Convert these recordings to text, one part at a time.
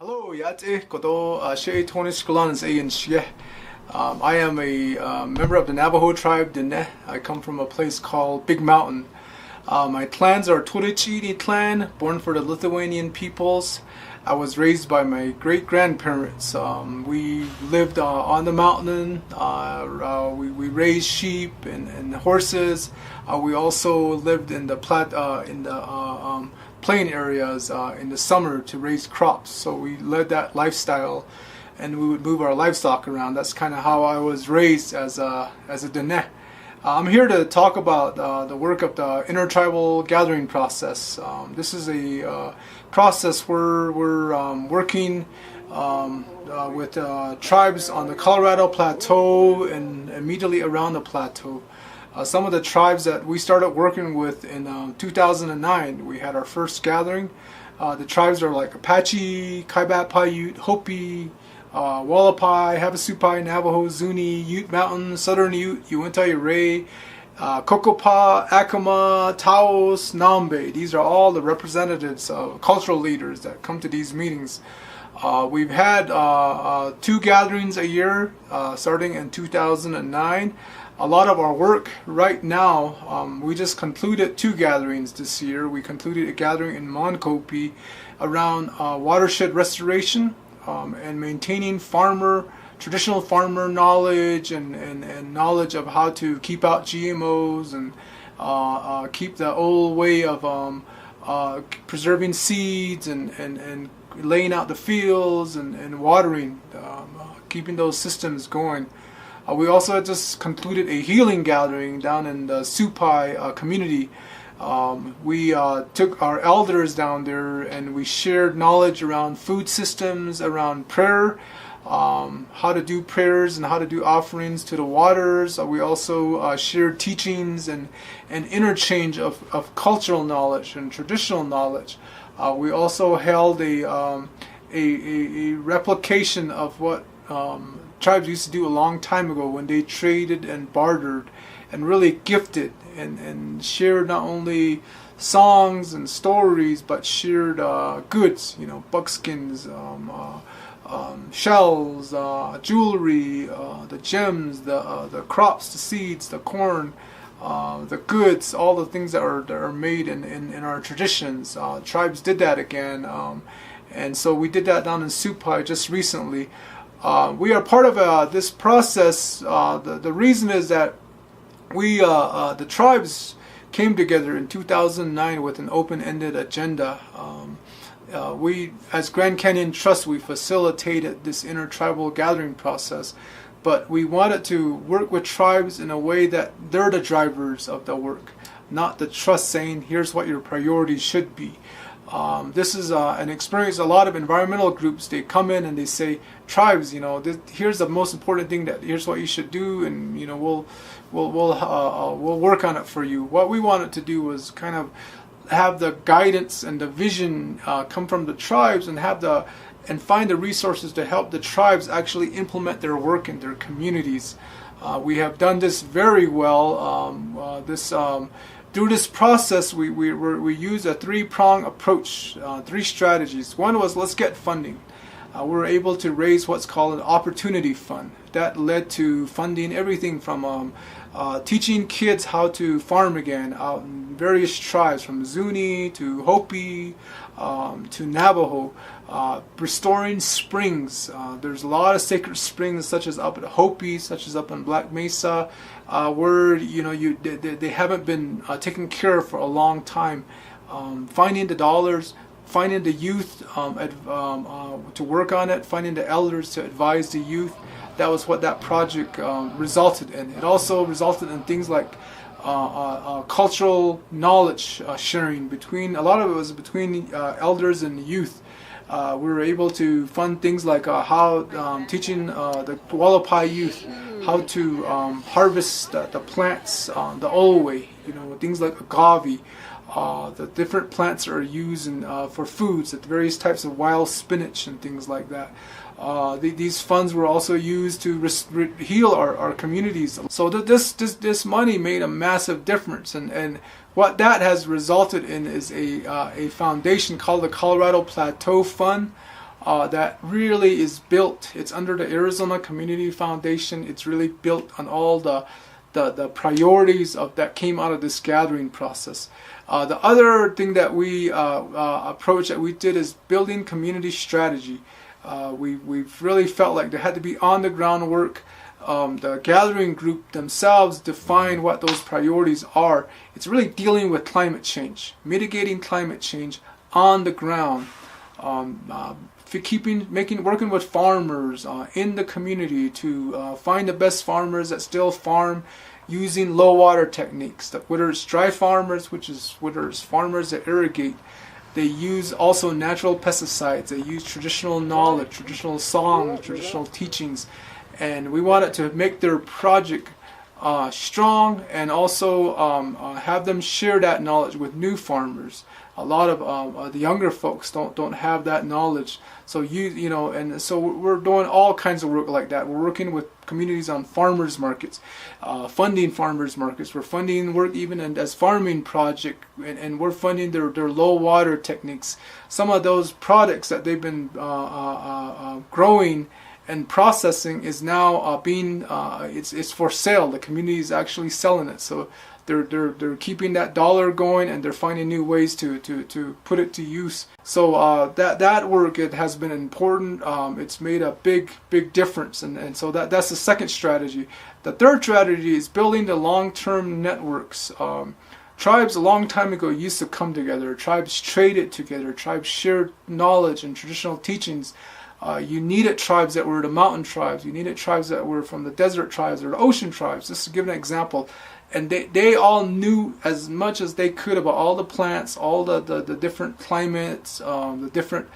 Hello, yate koto she Tony Skrelunas ayan shye. I am a member of the Navajo tribe, Dene. I come from a place called Big Mountain. My clans are Turichini clan, born for the Lithuanian peoples. I was raised by my great-grandparents. We lived on the mountain. We raised sheep and horses. We also lived in the plain areas in the summer to raise crops. So we led that lifestyle, and we would move our livestock around. That's kind of how I was raised as a Dene. I'm here to talk about the work of the Intertribal gathering process. This is a process where we're working with tribes on the Colorado Plateau and immediately around the plateau. Some of the tribes that we started working with in 2009, we had our first gathering. The tribes are like Apache, Kaibat Paiute, Hopi, Wallapai, Havasupai, Navajo, Zuni, Ute Mountain, Southern Ute, Uinta Ray, Kokopa, Acoma, Taos, Nambe. These are all the representatives of cultural leaders that come to these meetings. We've had 2 gatherings a year starting in 2009. A lot of our work right now, we just concluded 2 gatherings this year. We concluded a gathering in Moencopi around watershed restoration and maintaining traditional farmer knowledge and knowledge of how to keep out GMOs and keep the old way of preserving seeds and laying out the fields and watering, keeping those systems going. We also just concluded a healing gathering down in the Supai community. We took our elders down there and we shared knowledge around food systems, around prayer, how to do prayers and how to do offerings to the waters. We also shared teachings and interchange of cultural knowledge and traditional knowledge. We also held a replication of what tribes used to do a long time ago when they traded and bartered and really gifted and shared not only songs and stories but shared goods, buckskins, shells, jewelry, the gems, the crops, the seeds, the corn, the goods, all the things that are made in our traditions. Tribes did that again, and so we did that down in Supai just recently. We are part of this process. The reason is that the tribes came together in 2009 with an open-ended agenda. We, as Grand Canyon Trust, we facilitated this intertribal gathering process, but we wanted to work with tribes in a way that they're the drivers of the work, not the trust saying, here's what your priorities should be. This is an experience. A lot of environmental groups, they come in and they say, tribes, here's the most important thing, here's what you should do, and we'll work on it for you. What we wanted to do was kind of have the guidance and the vision come from the tribes and find the resources to help the tribes actually implement their work in their communities. We have done this very well. Through this process, we used a 3-prong approach, 3 strategies. One was, let's get funding. We were able to raise what's called an opportunity fund. That led to funding everything from teaching kids how to farm again out in various tribes, from Zuni to Hopi to Navajo. Restoring springs. There's a lot of sacred springs, such as up at Hopi, such as up in Black Mesa, where they haven't been taken care of for a long time. Finding the dollars, finding the youth to work on it, finding the elders to advise the youth. That was what that project resulted in. It also resulted in things like cultural knowledge sharing between. A lot of it was between elders and youth. We were able to fund things like how teaching the Wallapai youth how to harvest the plants the old way. Things like agave. The different plants are used for foods, the various types of wild spinach and things like that. These funds were also used to heal our communities. So this money made a massive difference, and what that has resulted in is a foundation called the Colorado Plateau Fund. that really is built. It's under the Arizona Community Foundation. It's really built on all the priorities of that came out of this gathering process. The other thing that we approach that we did is building community strategy. We've really felt like there had to be on the ground work. The gathering group themselves define what those priorities are. It's really dealing with climate change, mitigating climate change on the ground, working with farmers in the community to find the best farmers that still farm using low water techniques. Whether it's dry farmers, whether it's farmers that irrigate, they use also natural pesticides. They use traditional knowledge, traditional songs, traditional teachings. And we wanted to make their project strong and also have them share that knowledge with new farmers. A lot of the younger folks don't have that knowledge. So so we're doing all kinds of work like that. We're working with communities on farmers markets, funding farmers markets. We're funding work even as farming project, and we're funding their low water techniques. Some of those products that they've been growing and processing is now being it's for sale. The community is actually selling it, so they're keeping that dollar going, and they're finding new ways to put it to use. So that work, it has been important. It's made a big difference, and so that's the second strategy. The third strategy is building the long-term networks. Tribes a long time ago used to come together. Tribes traded together. Tribes shared knowledge and traditional teachings. You needed tribes that were the mountain tribes. You needed tribes that were from the desert tribes or the ocean tribes. Just to give an example. And they all knew as much as they could about all the plants, all the different climates, the different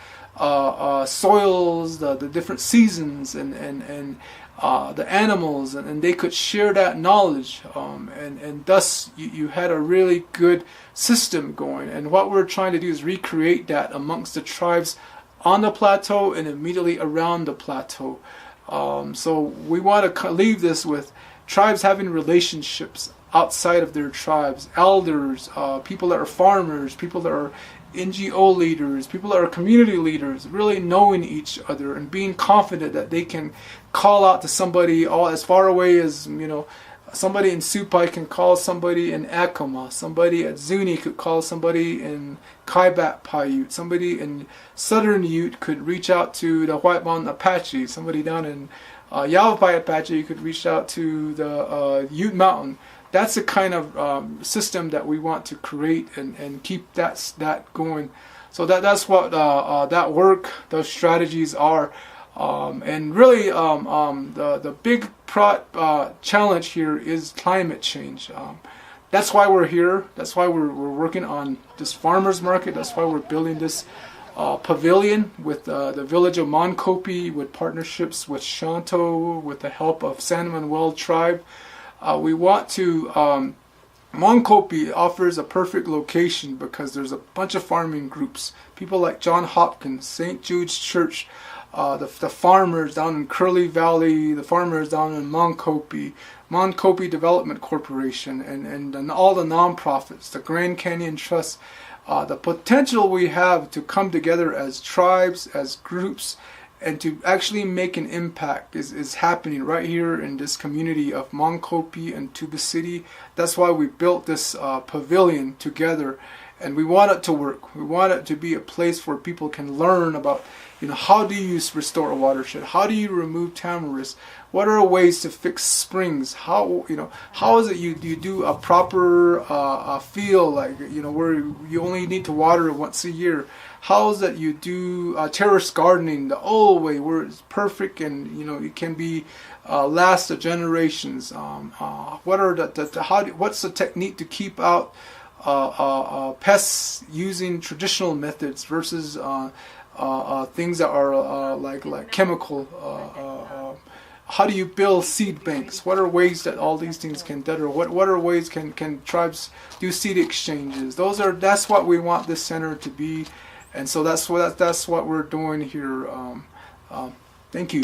soils, the different seasons, and the animals, and they could share that knowledge. And thus you had a really good system going. And what we're trying to do is recreate that amongst the tribes on the plateau and immediately around the plateau. So we want to leave this with tribes having relationships outside of their tribes, elders, people that are farmers, people that are NGO leaders, people that are community leaders, really knowing each other and being confident that they can call out to somebody all as far away as, somebody in Supai can call somebody in Acoma, somebody at Zuni could call somebody in Kaibat Paiute, somebody in Southern Ute could reach out to the White Mountain Apache, somebody down in Yavapai Apache could reach out to the Ute Mountain. That's the kind of system that we want to create and keep that going. So that's what that work, those strategies are. And really the big challenge here is climate change. That's why we're here. That's why we're working on this farmers market. That's why we're building this pavilion with the village of Moencopi, with partnerships with Shanto, with the help of San Manuel tribe. We want to Moencopi offers a perfect location because there's a bunch of farming groups. People like John Hopkins, St. Jude's Church, the farmers down in Curly Valley, the farmers down in Moencopi, Moencopi Development Corporation, and all the nonprofits, the Grand Canyon Trust. The potential we have to come together as tribes, as groups, and to actually make an impact is happening right here in this community of Moencopi and Tuba City. That's why we built this pavilion together, and we want it to work. We want it to be a place where people can learn about, how do you restore a watershed? How do you remove tamarisk? What are ways to fix springs? How is it you do a proper field, like where you only need to water it once a year? How is it you do terrace gardening the old way, where it's perfect and it can be last the generations? What's the technique to keep out pests using traditional methods versus things that are like chemical? How do you build seed banks? What are ways that all these things can better? What are ways can tribes do seed exchanges? That's what we want this center to be, and so that's what we're doing here. Thank you.